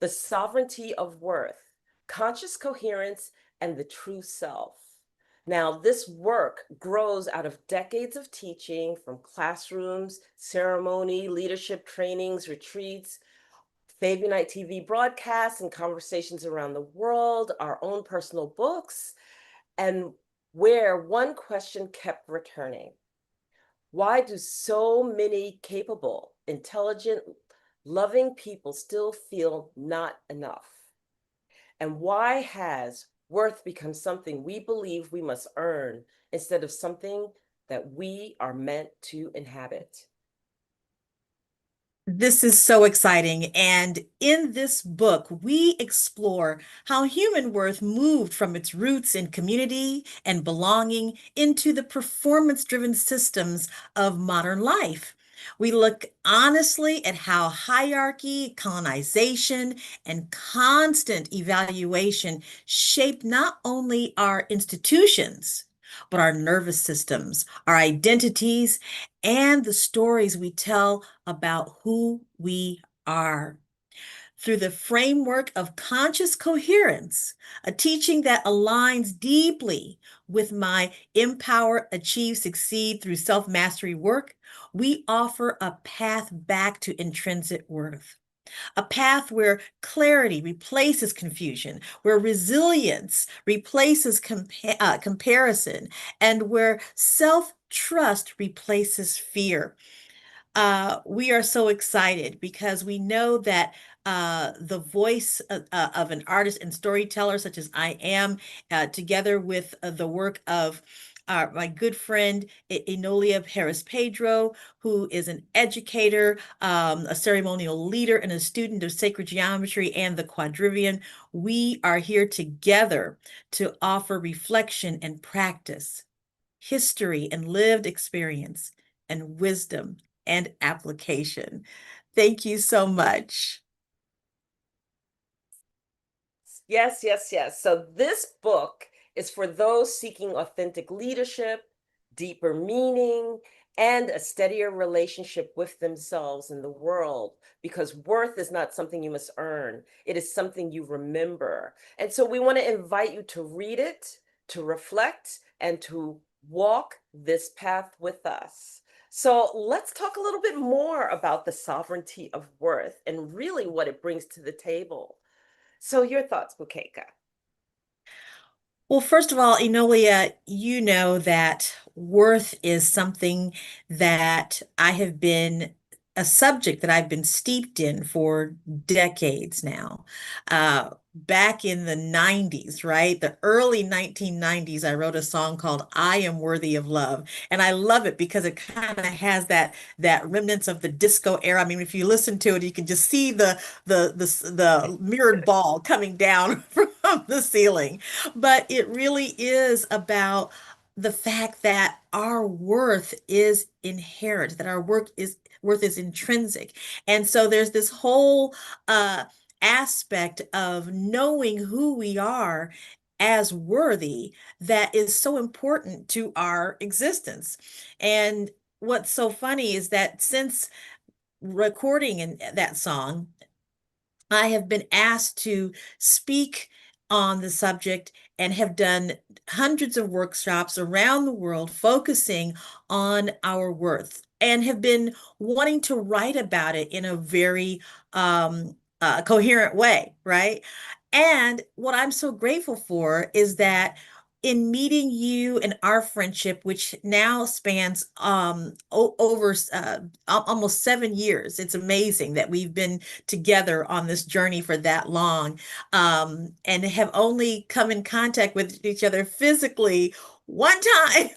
The Sovereignty of Worth, Conscious Coherence, and the True Self. Now, this work grows out of decades of teaching from classrooms, ceremony, leadership trainings, retreats, Fabian Night TV broadcasts, and conversations around the world, our own personal books, and where one question kept returning. Why do so many capable, intelligent, loving people still feel not enough? And why has worth become something we believe we must earn instead of something that we are meant to inhabit? This is so exciting. And in this book, we explore how human worth moved from its roots in community and belonging into the performance-driven systems of modern life. We look honestly at how hierarchy, colonization, and constant evaluation shape not only our institutions, but our nervous systems, our identities, and the stories we tell about who we are. Through the framework of conscious coherence, a teaching that aligns deeply with my Empower, Achieve, Succeed through self mastery work, we offer a path back to intrinsic worth. A path where clarity replaces confusion, where resilience replaces comparison, and where self trust replaces fear. We are so excited because we know that the voice of an artist and storyteller, such as I am, together with the work of my good friend Enolia Harris Pedro, who is an educator, a ceremonial leader, and a student of sacred geometry and the quadrivium. We are here together to offer reflection and practice, history and lived experience, and wisdom and application. Thank you so much. Yes, yes, yes. So this book is for those seeking authentic leadership, deeper meaning, and a steadier relationship with themselves and the world, because worth is not something you must earn. It is something you remember. And so we want to invite you to read it, to reflect, and to walk this path with us. So let's talk a little bit more about the sovereignty of worth and really what it brings to the table. So your thoughts, Bukeka? Well, first of all, Enolia, you know that worth is something that I have been a subject that I've been steeped in for decades now. Back in the 90s, right? The early 1990s, I wrote a song called I Am Worthy of Love. And I love it because it kind of has that remnants of the disco era. I mean, if you listen to it, you can just see the mirrored ball coming down from the ceiling. But it really is about the fact that our worth is inherent, that our worth is intrinsic. And so there's this whole aspect of knowing who we are as worthy that is so important to our existence. And what's so funny is that since recording that song, I have been asked to speak on the subject and have done hundreds of workshops around the world focusing on our worth and have been wanting to write about it in a very coherent way, right? And what I'm so grateful for is that in meeting you and our friendship, which now spans over almost 7 years, it's amazing that we've been together on this journey for that long, and have only come in contact with each other physically one time.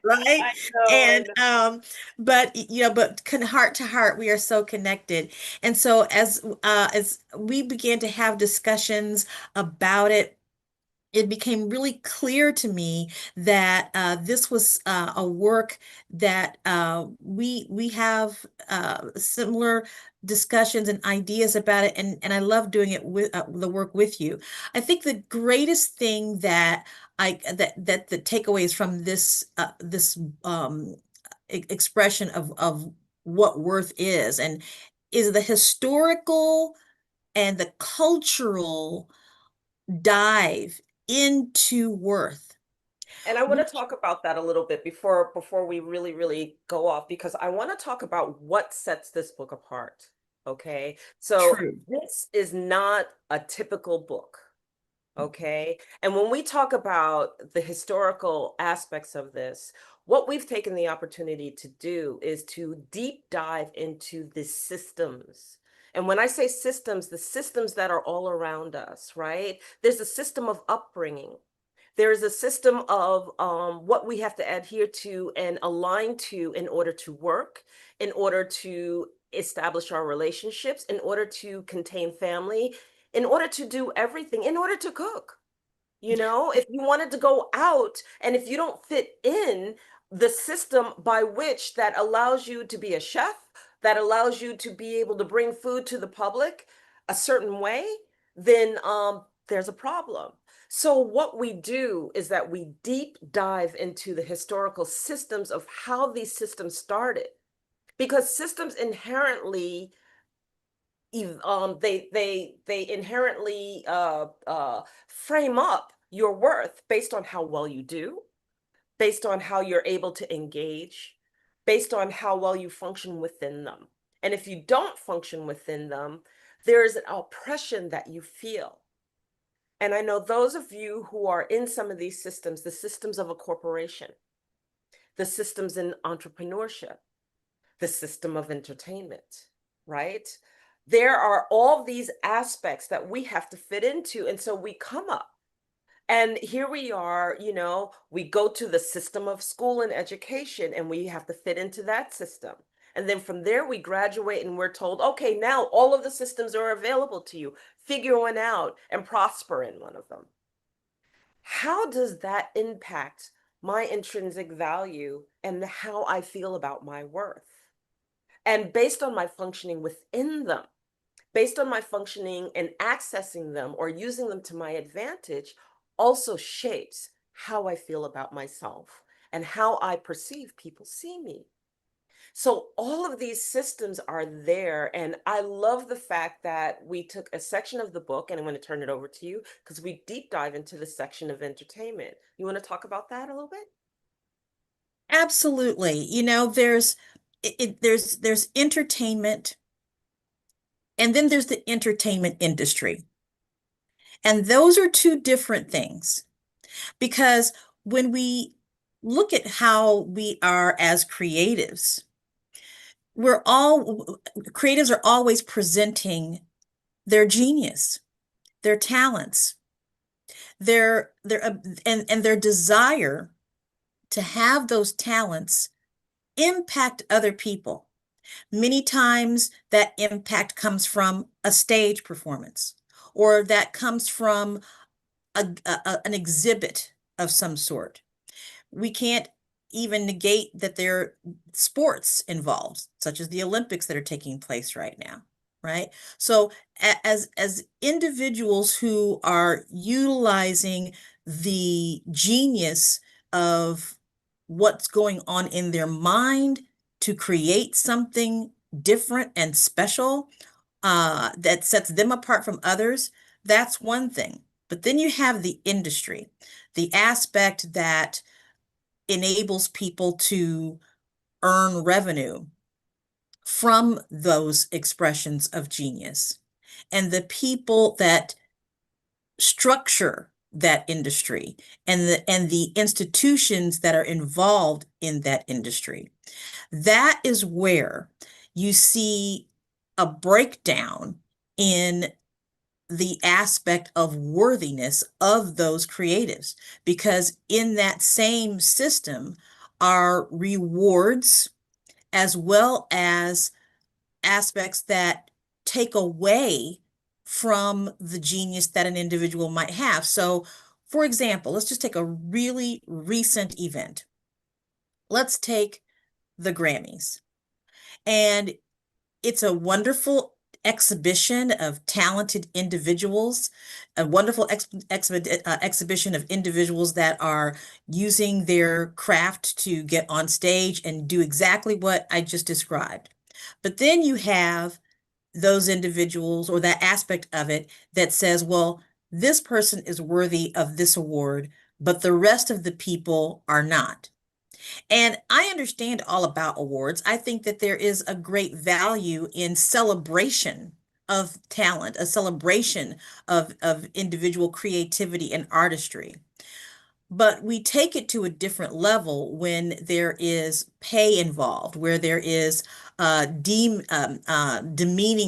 Right. I know, I And know. but heart to heart we are so connected. And so as we began to have discussions about it, it became really clear to me that this was a work that we have similar discussions and ideas about it, and I love doing it with the work with you. I think the greatest thing that that the takeaways from this expression of what worth is and is the historical and the cultural dive into worth. And I want We to talk about that a little bit before we really go off, because I want to talk about what sets this book apart. Okay. So true. this is not a typical book. Okay. And when we talk about the historical aspects of this, what we've taken the opportunity to do is to deep dive into the systems. And when I say systems, the systems that are all around us, right? There's a system of upbringing. There is a system of what we have to adhere to and align to in order to work, in order to establish our relationships, in order to contain family, in order to do everything, in order to cook. You know, if you wanted to go out and if you don't fit in the system by which that allows you to be a chef, that allows you to be able to bring food to the public a certain way, then there's a problem. So what we do is that we deep dive into the historical systems of how these systems started, because systems inherently they inherently frame up your worth based on how well you do, based on how you're able to engage, based on how well you function within them. And if you don't function within them, there is an oppression that you feel. And I know those of you who are in some of these systems, the systems of a corporation, the systems in entrepreneurship, the system of entertainment, right? There are all these aspects that we have to fit into. And so we come up and here we are, you know, we go to the system of school and education and we have to fit into that system. And then from there, we graduate and we're told, okay, now all of the systems are available to you. Figure one out and prosper in one of them. How does that impact my intrinsic value and how I feel about my worth? And based on my functioning within them, based on my functioning and accessing them or using them to my advantage, also shapes how I feel about myself and how I perceive people see me. So all of these systems are there. And I love the fact that we took a section of the book, and I'm going to turn it over to you because we deep dive into the section of entertainment. You want to talk about that a little bit? Absolutely. There's entertainment, and then there's the entertainment industry. And those are two different things because when we look at how we are as creatives, we're all creatives are always presenting their genius, their talents, their and their desire to have those talents impact other people. Many times that impact comes from a stage performance or that comes from an exhibit of some sort. We can't even negate that there are sports involved, such as the Olympics that are taking place right now, right? So as individuals who are utilizing the genius of what's going on in their mind to create something different and special that sets them apart from others, that's one thing. But then you have the industry, the aspect that enables people to earn revenue from those expressions of genius. And the people that structure that industry and the institutions that are involved in that industry. That is where you see a breakdown in the aspect of worthiness of those creatives, because in that same system are rewards as well as aspects that take away from the genius that an individual might have. So, for example, let's just take a really recent event. Let's take the Grammys. And it's a wonderful exhibition of talented individuals, a wonderful exhibition of individuals that are using their craft to get on stage and do exactly what I just described. But then you have those individuals or that aspect of it that says, well, this person is worthy of this award, but the rest of the people are not. And I understand all about awards. I think that there is a great value in celebration of talent, a celebration of individual creativity and artistry. But we take it to a different level when there is pay involved, where there is demeaning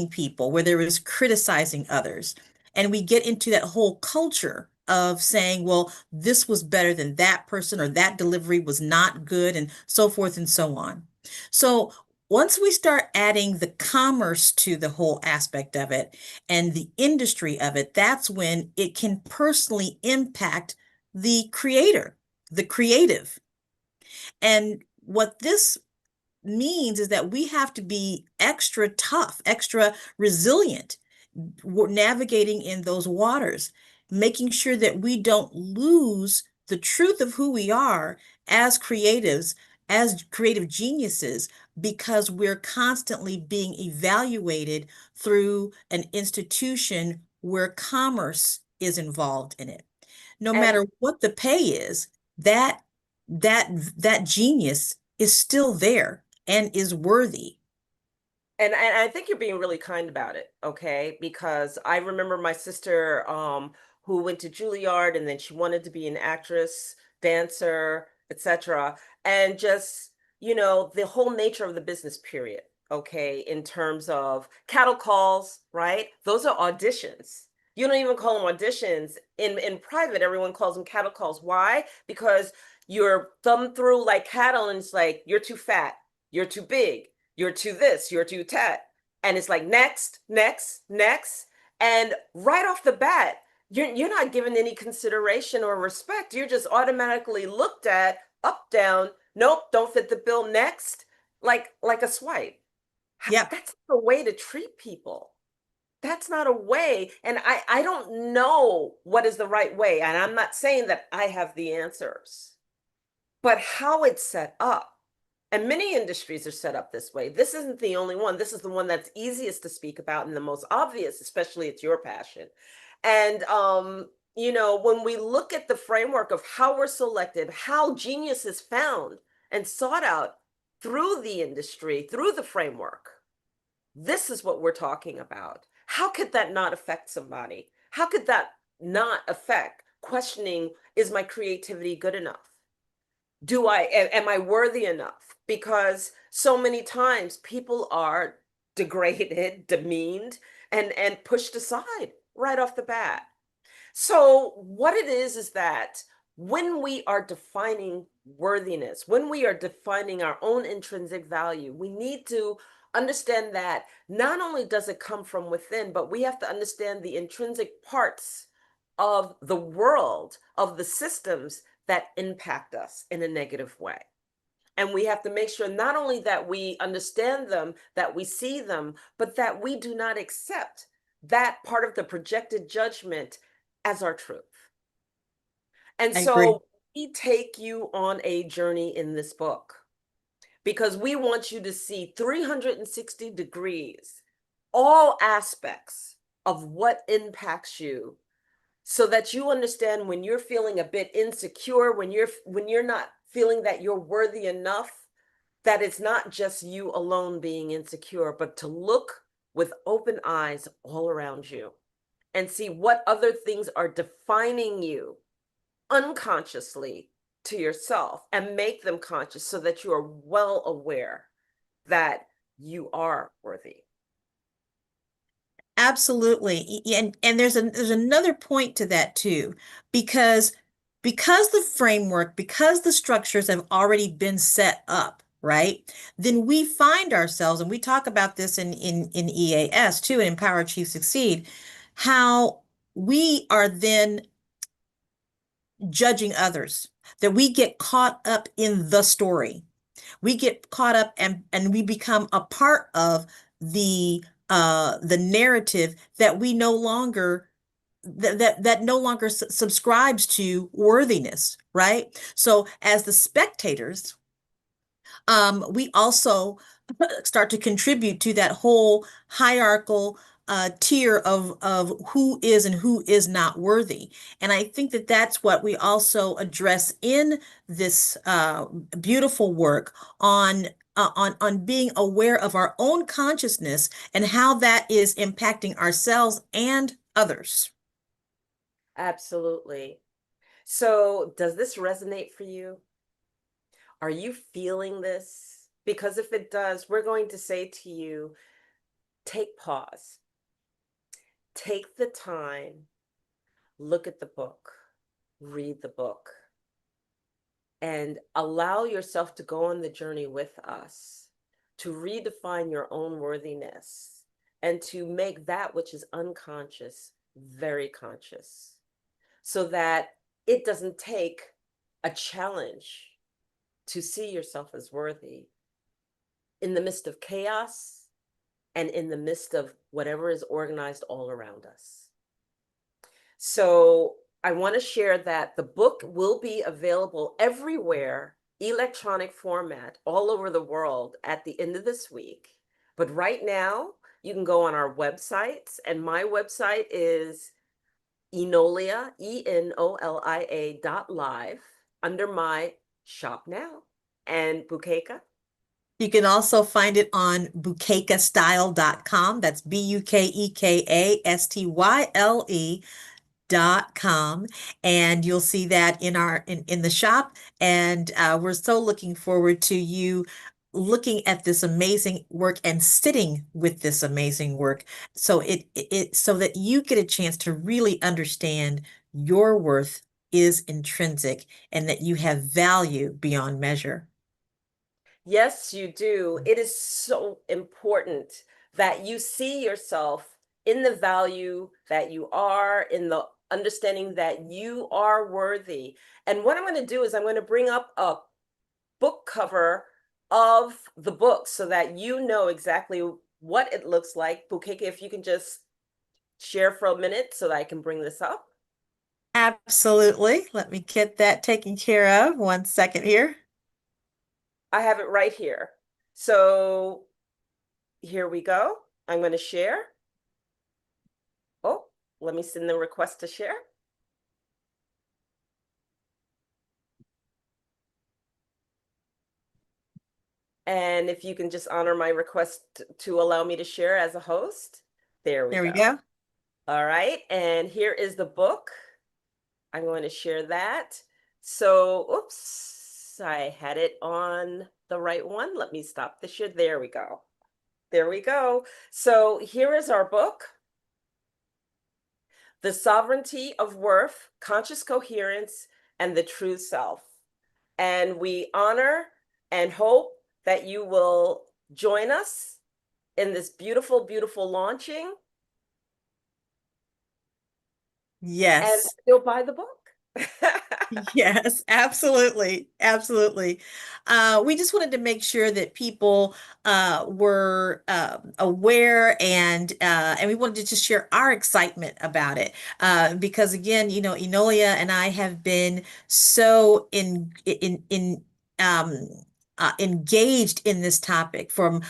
people, where there is criticizing others. And we get into that whole culture of saying, well, this was better than that person, or that delivery was not good, and so forth and so on. So once we start adding the commerce to the whole aspect of it and the industry of it, that's when it can personally impact the creator, the creative. And what this means is that we have to be extra tough, extra resilient, navigating in those waters, making sure that we don't lose the truth of who we are as creatives, as creative geniuses, because we're constantly being evaluated through an institution where commerce is involved in it. No And matter what the pay is, that that that genius is still there and is worthy. and I think you're being really kind about it, okay? Because I remember my sister who went to Juilliard and then she wanted to be an actress, dancer, etc. And just, the whole nature of the business period, okay, in terms of cattle calls, right? Those are auditions. You don't even call them auditions. In private, everyone calls them cattle calls. Why? Because you're thumb through like cattle and it's like, you're too fat, you're too big, you're too this, you're too that. And it's like next, next, next. And right off the bat, you're not given any consideration or respect. You're just automatically looked at up, down. Nope, don't fit the bill. Next, like a swipe. Yep, That's not a way to treat people. That's not a way. And I don't know what is the right way. And I'm not saying that I have the answers, but how it's set up, and many industries are set up this way. This isn't the only one. This is the one that's easiest to speak about and the most obvious, especially it's your passion. And when we look at the framework of how we're selected, how genius is found and sought out through the industry, through the framework, this is what we're talking about. How could that not affect somebody? How could that not affect questioning, is my creativity good enough? Am I worthy enough? Because so many times people are degraded, demeaned, and pushed aside right off the bat. So what it is that when we are defining worthiness, when we are defining our own intrinsic value, we need to understand that not only does it come from within, but we have to understand the intrinsic parts of the world, of the systems that impact us in a negative way. And we have to make sure not only that we understand them, that we see them, but that we do not accept that part of the projected judgment as our truth. And I agree. so we take you on a journey in this book because we want you to see 360 degrees, all aspects of what impacts you so that you understand when you're feeling a bit insecure, when you're not feeling that you're worthy enough, that it's not just you alone being insecure, but to look with open eyes all around you and see what other things are defining you unconsciously to yourself and make them conscious so that you are well aware that you are worthy. Absolutely. And there's another point to that too, because the framework, because the structures have already been set up, right? Then we find ourselves, and we talk about this in EAS too, and Empower Chief Succeed, how we are then judging others, that we get caught up in the story. We get caught up and we become a part of the narrative that we no longer that no longer subscribes to worthiness, right? So as the spectators, we also start to contribute to that whole hierarchical tier of who is and who is not worthy. And I think that that's what we also address in this beautiful work on on being aware of our own consciousness and how that is impacting ourselves and others. Absolutely. So, does this resonate for you? Are you feeling this? Because if it does, we're going to say to you, take pause, take the time, look at the book, read the book, and allow yourself to go on the journey with us, to redefine your own worthiness, and to make that which is unconscious very conscious, so that it doesn't take a challenge to see yourself as worthy in the midst of chaos and in the midst of whatever is organized all around us. So I want to share that the book will be available everywhere, electronic format, all over the world at the end of this week. But right now, you can go on our websites, and my website is Enolia, Enolia.live, under my shop now. And Bukeka? You can also find it on bukekastyle.com. That's bukekastyle.com, and you'll see that in our in the shop. And we're so looking forward to you looking at this amazing work and sitting with this amazing work, so so that you get a chance to really understand your worth is intrinsic and that you have value beyond measure. Yes, you do. It is so important that you see yourself in the value that you are, in the understanding that you are worthy. And what I'm going to do is I'm going to bring up a book cover of the book so that you know exactly what it looks like. Bukeke, if you can just share for a minute so that I can bring this up. Absolutely. Let me get that taken care of. One second here. I have it right here. So here we go. I'm going to share. Oh, let me send the request to share. And if you can just honor my request to allow me to share as a host. There we There we go. go. All right. And here is the book. I'm going to share that. So, oops, I had it on the right one. Let me stop the share. There we go. There we go. So here is our book, The Sovereignty of Worth, Conscious Coherence, and the True Self. And we honor and hope that you will join us in this beautiful, beautiful launching, and Yes. you'll buy the book. Yes, absolutely. Absolutely. We just wanted to make sure that people were aware, and we wanted to just share our excitement about it. Because again, you know, Enolia and I have been so um engaged in this topic from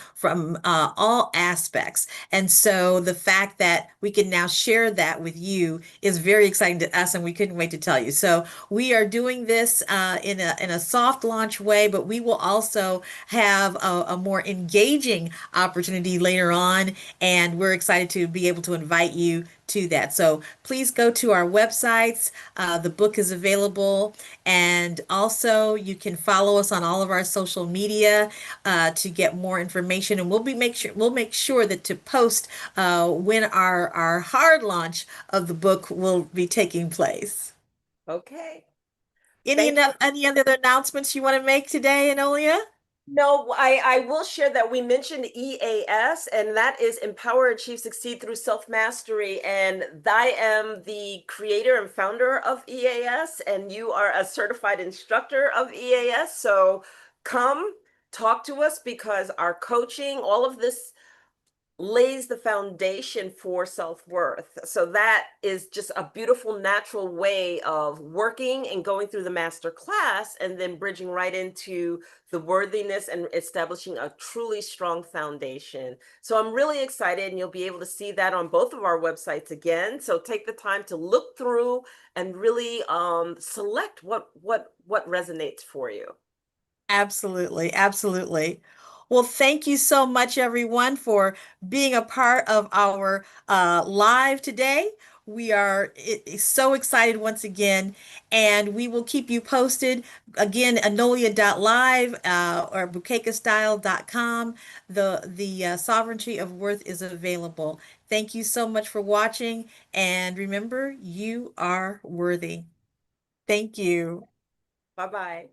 all aspects. And so the fact that we can now share that with you is very exciting to us, and we couldn't wait to tell you. So we are doing this in a soft launch way, but we will also have a more engaging opportunity later on, and we're excited to be able to invite you to that. So please go to our websites. The book is available, and also you can follow us on all of our social media to get more information. And we'll make sure that to post when our hard launch of the book will be taking place. Okay. Any Thank you. any other announcements you want to make today, Enolia? No, I will share that we mentioned EAS, and that is Empower, Achieve, Succeed through Self-Mastery. And I am the creator and founder of EAS, and you are a certified instructor of EAS. So come talk to us, because our coaching, all of this lays the foundation for self-worth. So that is just a beautiful natural way of working and going through the master class and then bridging right into the worthiness and establishing a truly strong foundation. So I'm really excited, and you'll be able to see that on both of our websites again. So take the time to look through and really select what resonates for you. Absolutely, absolutely. Well, thank you so much, everyone, for being a part of our live today. We are so excited once again, and we will keep you posted. Again, Enolia.live or bukekastyle.com. The Sovereignty of Worth is available. Thank you so much for watching, and remember, you are worthy. Thank you. Bye-bye.